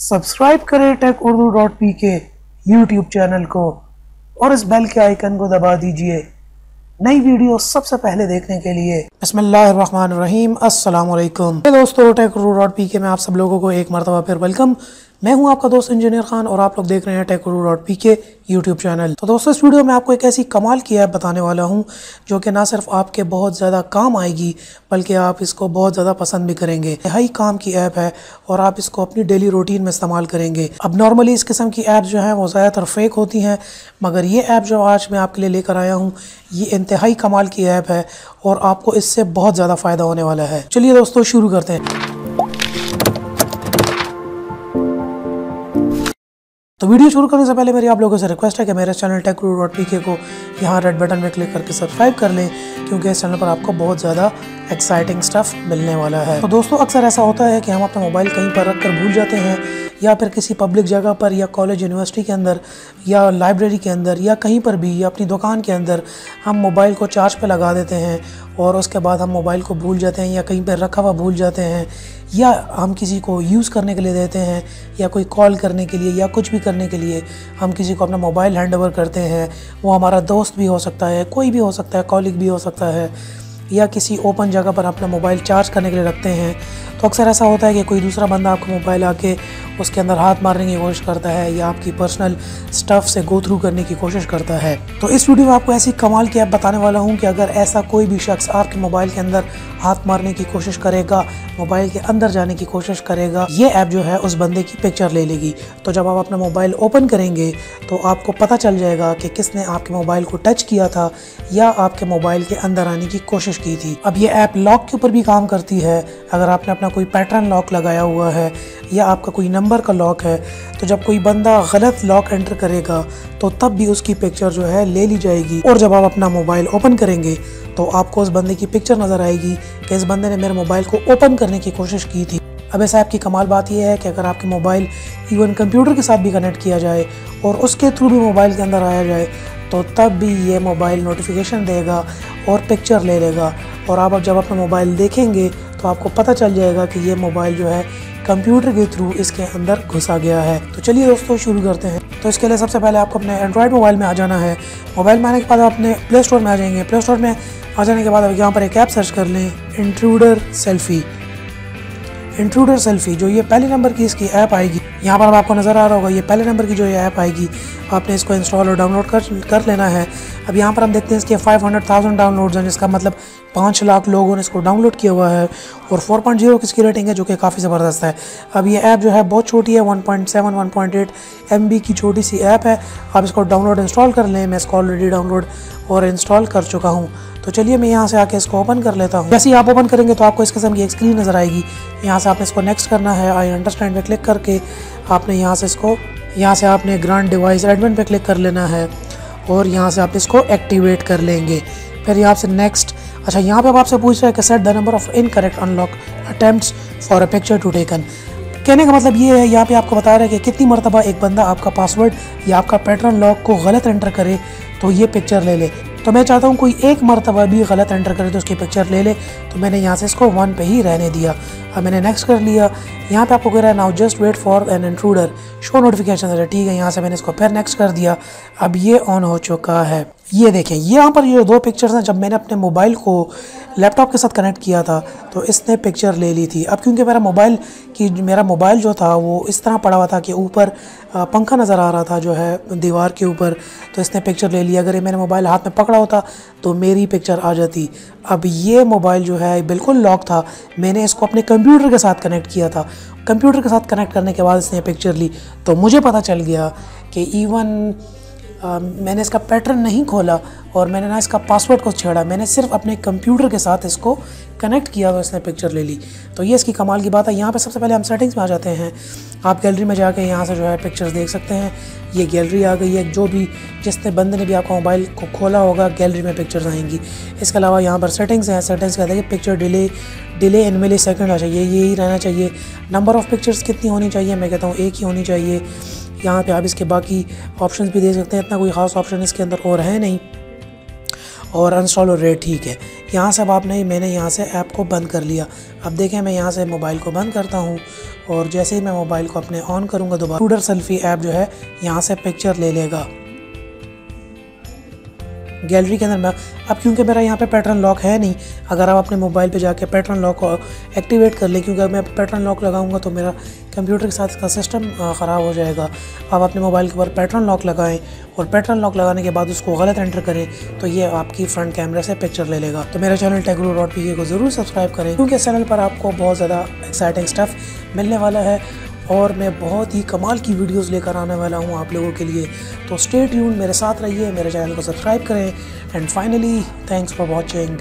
Subscribe करें टेक-उर्दू.pk YouTube channel को और इस बेल के आइकन को दबा दीजिए नई वीडियो सबसे पहले देखने के लिए। बिस्मिल्लाहिर्रहमानिर्रहीम, अस्सलाम वालेकुम दोस्तों, टेक-उर्दू.pk में आप सब लोगों को एक मरतबा फिर वेलकम। मैं हूं आपका दोस्त इंजीनियर खान और आप लोग देख रहे हैं टेक-उर्दू.pk यूट्यूब चैनल। तो दोस्तों, इस वीडियो में आपको एक ऐसी कमाल की ऐप बताने वाला हूं जो कि ना सिर्फ आपके बहुत ज़्यादा काम आएगी बल्कि आप इसको बहुत ज़्यादा पसंद भी करेंगे। हाई काम की ऐप है और आप इसको अपनी डेली रूटीन में इस्तेमाल करेंगे। अब नॉर्मली इस किस्म की ऐप जो है वो ज़्यादातर फेक होती हैं, मगर ये ऐप जो आज मैं आपके लिए लेकर आया हूँ ये इंतहाई कमाल की ऐप है और आपको इससे बहुत ज़्यादा फ़ायदा होने वाला है। चलिए दोस्तों, शुरू करते हैं। तो वीडियो शुरू करने से पहले मेरी आप लोगों से रिक्वेस्ट है कि मेरे चैनल टेक-उर्दू.pk को यहाँ रेड बटन में क्लिक करके सब्सक्राइब कर लें, क्योंकि इस चैनल पर आपको बहुत ज़्यादा एक्साइटिंग स्टफ मिलने वाला है। तो दोस्तों, अक्सर ऐसा होता है कि हम अपना मोबाइल कहीं पर रख कर भूल जाते हैं, या फिर किसी पब्लिक जगह पर या कॉलेज यूनिवर्सिटी के अंदर या लाइब्रेरी के अंदर या कहीं पर भी या अपनी दुकान के अंदर हम मोबाइल को चार्ज पे लगा देते हैं और उसके बाद हम मोबाइल को भूल जाते हैं या कहीं पर रखा हुआ भूल जाते हैं, या हम किसी को यूज़ करने के लिए देते हैं या कोई कॉल करने के लिए या कुछ भी करने के लिए हम किसी को अपना मोबाइल हैंड ओवर करते हैं। वो हमारा दोस्त भी हो सकता है, कोई भी हो सकता है, कॉलीग भी हो सकता है, या किसी ओपन जगह पर अपना मोबाइल चार्ज करने के लिए रखते हैं। तो अक्सर ऐसा होता है कि कोई दूसरा बंदा आपका मोबाइल आके उसके अंदर हाथ मारने की कोशिश करता है या आपकी पर्सनल स्टफ़ से गो थ्रू करने की कोशिश करता है। तो इस वीडियो में आपको ऐसी कमाल की ऐप बताने वाला हूं कि अगर ऐसा कोई भी शख्स आपके मोबाइल के अंदर हाथ मारने की कोशिश करेगा, मोबाइल के अंदर जाने की कोशिश करेगा, ये ऐप जो है उस बंदे की पिक्चर ले लेगी। तो जब आप अपना मोबाइल ओपन करेंगे तो आपको पता चल जाएगा कि किसने आपके मोबाइल को टच किया था या आपके मोबाइल के अंदर आने की कोशिश की थी। अब ये ऐप लॉक के ऊपर भी काम करती है। अगर आपने अपना कोई पैटर्न लॉक लगाया हुआ है या आपका कोई नंबर का लॉक है, तो जब कोई बंदा गलत लॉक एंटर करेगा तो तब भी उसकी पिक्चर जो है ले ली जाएगी। और जब आप अपना मोबाइल ओपन करेंगे तो आपको उस बंदे की पिक्चर नज़र आएगी कि इस बंदे ने मेरे मोबाइल को ओपन करने की कोशिश की थी। अब इस ऐप की कमाल बात यह है कि अगर आपके मोबाइल इवन कंप्यूटर के साथ भी कनेक्ट किया जाए और उसके थ्रू भी मोबाइल के अंदर आया जाए तो तब भी ये मोबाइल नोटिफिकेशन देगा और पिक्चर ले लेगा। और आप जब अपना मोबाइल देखेंगे तो आपको पता चल जाएगा कि ये मोबाइल जो है कंप्यूटर के थ्रू इसके अंदर घुसा गया है। तो चलिए दोस्तों, शुरू करते हैं। तो इसके लिए सबसे पहले आपको अपने एंड्रॉयड मोबाइल में आ जाना है। मोबाइल में आने के बाद आप अपने प्ले स्टोर में आ जाएंगे। प्ले स्टोर में आ जाने के बाद अब यहाँ पर एक ऐप सर्च कर लें, इंट्रूडर सेल्फी। इंट्रूडर सेल्फी जो ये पहले नंबर की इसकी ऐप आएगी, यहाँ पर आपको नज़र आ रहा होगा, ये पहले नंबर की जो ये ऐप आएगी आपने इसको इंस्टॉल और डाउनलोड कर लेना है। अब यहाँ पर हम देखते हैं इसके 500,000 डाउनलोड्स हैं, जिसका मतलब 5 लाख लोगों ने इसको डाउनलोड किया हुआ है और 4.0 की इसकी रेटिंग है, जो कि काफ़ी ज़बरदस्त है। अब ये ऐप जो है बहुत छोटी है, 1.7 1.8 MB की छोटी सी ऐप है। आप इसको डाउनलोड इंस्टॉल कर लें। मैं इसको ऑलरेडी डाउनलोड और इंस्टॉल कर चुका हूँ। तो चलिए मैं यहाँ से आके इसको ओपन कर लेता हूँ। जैसे ही आप ओपन करेंगे तो आपको इस किस्म की एक स्क्रीन नज़र आएगी। यहाँ से आपने इसको नेक्स्ट करना है। आई अंडरस्टैंड पे क्लिक करके आपने यहाँ से आपने ग्रांट डिवाइस एडमिन पे क्लिक कर लेना है और यहाँ से आप इसको एक्टिवेट कर लेंगे। फिर यहाँ से नेक्स्ट। अच्छा, यहाँ पे अब आपसे पूछ रहा है कि set the number of incorrect unlock attempts for a picture to taken. कहने का मतलब ये है, यहाँ पे आपको बता रहा है कि कितनी मरतबा एक बंदा आपका पासवर्ड या आपका पैटर्न लॉक को गलत एंटर करे तो ये पिक्चर ले ले। तो मैं चाहता हूँ कोई एक मरतबा भी गलत एंटर करे तो उसकी पिक्चर ले ले। तो मैंने यहाँ से इसको 1 पे ही रहने दिया। अब मैंने नेक्स्ट कर लिया। यहाँ पे आपको कह रहा है now just wait for an intruder show notification. ठीक है, यहाँ से मैंने इसको फिर नेक्स्ट कर दिया। अब ये ऑन हो चुका है। ये देखें, यहाँ पर ये 2 पिक्चर्स हैं। जब मैंने अपने मोबाइल को लैपटॉप के साथ कनेक्ट किया था तो इसने पिक्चर ले ली थी। अब क्योंकि मेरा मोबाइल जो था वो इस तरह पड़ा हुआ था कि ऊपर पंखा नज़र आ रहा था जो है दीवार के ऊपर, तो इसने पिक्चर ले लिया। अगर ये मैंने मोबाइल हाथ में पकड़ा होता तो मेरी पिक्चर आ जाती। अब ये मोबाइल जो है बिल्कुल लॉक था। मैंने इसको अपने कंप्यूटर के साथ कनेक्ट किया था। कंप्यूटर के साथ कनेक्ट करने के बाद इसने पिक्चर ली। तो मुझे पता चल गया कि इवन मैंने इसका पैटर्न नहीं खोला और मैंने ना इसका पासवर्ड को छेड़ा, मैंने सिर्फ अपने कंप्यूटर के साथ इसको कनेक्ट किया तो इसने पिक्चर ले ली। तो ये इसकी कमाल की बात है। यहाँ पे सबसे पहले हम सेटिंग्स में आ जाते हैं। आप गैलरी में जाके यहाँ से जो है पिक्चर्स देख सकते हैं। ये गैलरी आ गई है। जो भी जिसने बंदे ने भी आपका मोबाइल को खोला होगा गैलरी में पिक्चर्स आएंगी। इसके अलावा यहाँ पर सेटिंग्स हैं। सेटिंग्स कहते हैं कि picture delay in millisecond चाहिए, यही रहना चाहिए। नंबर ऑफ़ पिक्चर्स कितनी होनी चाहिए, मैं कहता हूँ 1 ही होनी चाहिए। यहाँ पे आप इसके बाकी ऑप्शंस भी दे सकते हैं। इतना कोई ख़ास ऑप्शन इसके अंदर और है नहीं। और अनइंस्टॉल रेट ठीक है। यहाँ से अब आपने मैंने यहाँ से ऐप को बंद कर लिया। अब देखें मैं यहाँ से मोबाइल को बंद करता हूँ और जैसे ही मैं मोबाइल को अपने ऑन करूँगा दोबारा इंट्रूडर सेल्फी ऐप जो है यहाँ से पिक्चर ले लेगा गैलरी के अंदर में। अब क्योंकि मेरा यहाँ पे पैटर्न लॉक है नहीं, अगर आप अपने मोबाइल पे जाके पैटर्न लॉक को एक्टिवेट कर लें, क्योंकि मैं पैटर्न लॉक लगाऊंगा तो मेरा कंप्यूटर के साथ इसका सिस्टम ख़राब हो जाएगा। आप अपने मोबाइल के ऊपर पैटर्न लॉक लगाएं और पैटर्न लॉक लगाने के बाद उसको गलत एंटर करें तो ये आपकी फ्रंट कैमरे से पिक्चर ले लेगा। तो मेरे चैनल techguru.pk को ज़रूर सब्सक्राइब करें, क्योंकि इस चैनल पर आपको बहुत ज़्यादा एक्साइटिंग स्टफ़ मिलने वाला है और मैं बहुत ही कमाल की वीडियोस लेकर आने वाला हूं आप लोगों के लिए। तो स्टे ट्यून्ड, मेरे साथ रहिए, मेरे चैनल को सब्सक्राइब करें and finally thanks for watching.